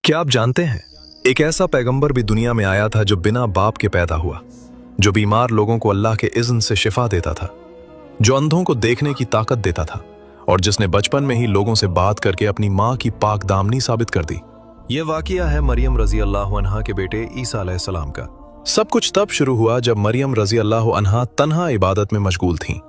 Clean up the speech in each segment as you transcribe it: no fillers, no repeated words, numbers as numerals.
क्या आप जानते हैं, एक ऐसा पैगंबर भी दुनिया में आया था जो बिना बाप के पैदा हुआ, जो बीमार लोगों को अल्लाह के इज़्न से शिफा देता था, जो अंधों को देखने की ताकत देता था और जिसने बचपन में ही लोगों से बात करके अपनी माँ की पाक दामनी साबित कर दी। यह वाकया है मरियम रजी अल्लाह अन्हा के बेटे ईसा अलैहिस्सलाम का। सब कुछ तब शुरू हुआ जब मरियम रजी अल्लाह अन्हा तन्हा इबादत में मशगूल थीं।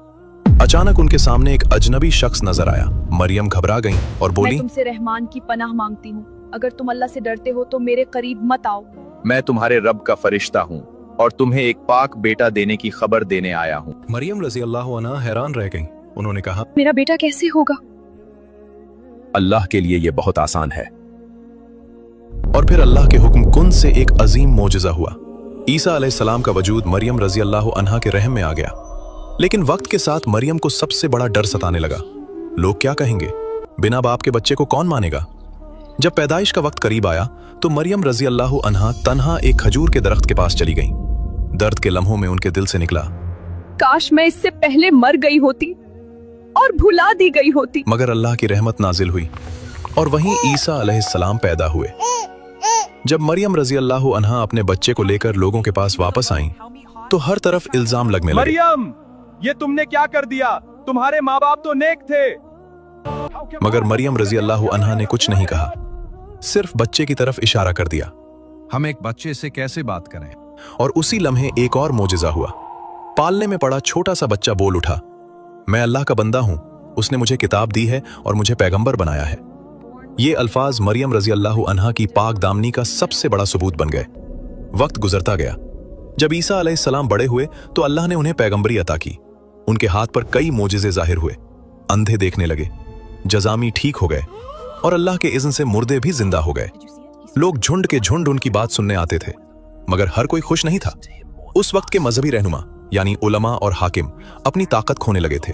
अचानक उनके सामने एक अजनबी शख्स नजर आया। मरियम घबरा गईं और बोली, मैं तुमसे रहमान की पनाह मांगती हूँ, अगर तुम अल्लाह से डरते हो तो मेरे करीब मत आओ। मैं तुम्हारे रब का फरिश्ता हूँ और तुम्हें एक पाक बेटा देने की खबर देने आया हूँ। मरियम रजी अल्लाह अन्हा हैरान रह गईं। उन्होंने कहा, मेरा बेटा कैसे होगा? अल्लाह के लिए ये बहुत आसान है। और फिर अल्लाह के हुक्म कुन से एक अजीम मोजज़ा हुआ। ईसा अलैहिस्सलाम का वजूद मरियम रजी अल्लाह अन्हा के रहम में आ गया। लेकिन वक्त के साथ मरियम को सबसे बड़ा डर सताने लगा। लोग क्या कहेंगे? बिना बाप के बच्चे को कौन मानेगा? जब पैदाइश का वक्त करीब आया तो मरियम रजी अल्लाह अन्हा तन्हा एक खजूर के दरख्त के पास चली गईं। दर्द के लम्हों में उनके दिल से निकला, काश मैं इससे पहले मर गई होती और भुला दी गई होती। मगर अल्लाह की रहमत नाजिल हुई और वहीं ईसा अलैहिस्सलाम पैदा हुए। जब मरियम रजी अल्लाह अन्हा अपने बच्चे को लेकर लोगों के पास वापस आईं तो हर तरफ इल्जाम लगने लगे। मरियम, ये तुमने क्या कर दिया? तुम्हारे माँ बाप तो नेक थे। मगर मरियम रजी अल्लाह अन्हा ने कुछ नहीं कहा, सिर्फ बच्चे की तरफ इशारा कर दिया। हम एक बच्चे से कैसे बात करें? और उसी लम्हे एक और मोजिज़ा हुआ। पालने में पड़ा छोटा सा बच्चा बोल उठा, मैं अल्लाह का बंदा हूं, उसने मुझे किताब दी है और मुझे पैगंबर बनाया है। ये अल्फाज मरियम रजी अल्लाह अन्हा की पाक दामनी का सबसे बड़ा सबूत बन गए। वक्त गुजरता गया। जब ईसा अलैहिस्सलाम बड़े हुए तो अल्लाह ने उन्हें पैगंबरी अता की। उनके हाथ पर कई मोजिज़े जाहिर हुए। अंधे देखने लगे, जज़ामी ठीक हो गए और अल्लाह के इज़्न से मुर्दे भी जिंदा हो गए। लोग झुंड के झुंड उनकी बात सुनने आते थे, मगर हर कोई खुश नहीं था। उस वक्त के मजहबी रहनुमा यानी उलमा और हाकिम अपनी ताकत खोने लगे थे।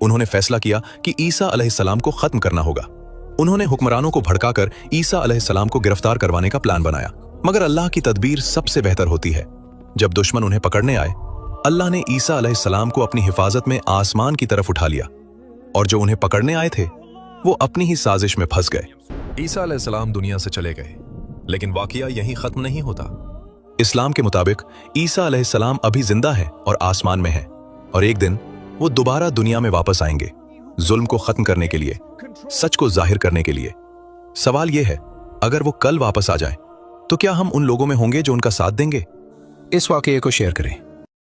उन्होंने फैसला किया कि ईसा अलैहिस्सलाम को खत्म करना होगा। उन्होंने हुक्मरानों को भड़काकर ईसा अलैहिस्सलाम को गिरफ्तार करवाने का प्लान बनाया। मगर अल्लाह की तदबीर सबसे बेहतर होती है। जब दुश्मन उन्हें पकड़ने आए, अल्लाह ने ईसा अलैहिस्सलाम को अपनी हिफाजत में आसमान की तरफ उठा लिया और जो उन्हें पकड़ने आए थे वो अपनी ही साजिश में फंस गए। ईसा अलैहिस्सलाम दुनिया से चले गए, लेकिन वाकया यहीं खत्म नहीं होता। इस्लाम के मुताबिक ईसा अलैहिस्सलाम अभी जिंदा है और आसमान में है और एक दिन वो दोबारा दुनिया में वापस आएंगे, जुल्म को खत्म करने के लिए, सच को जाहिर करने के लिए। सवाल यह है, अगर वो कल वापस आ जाए तो क्या हम उन लोगों में होंगे जो उनका साथ देंगे? इस वाकये को शेयर करें।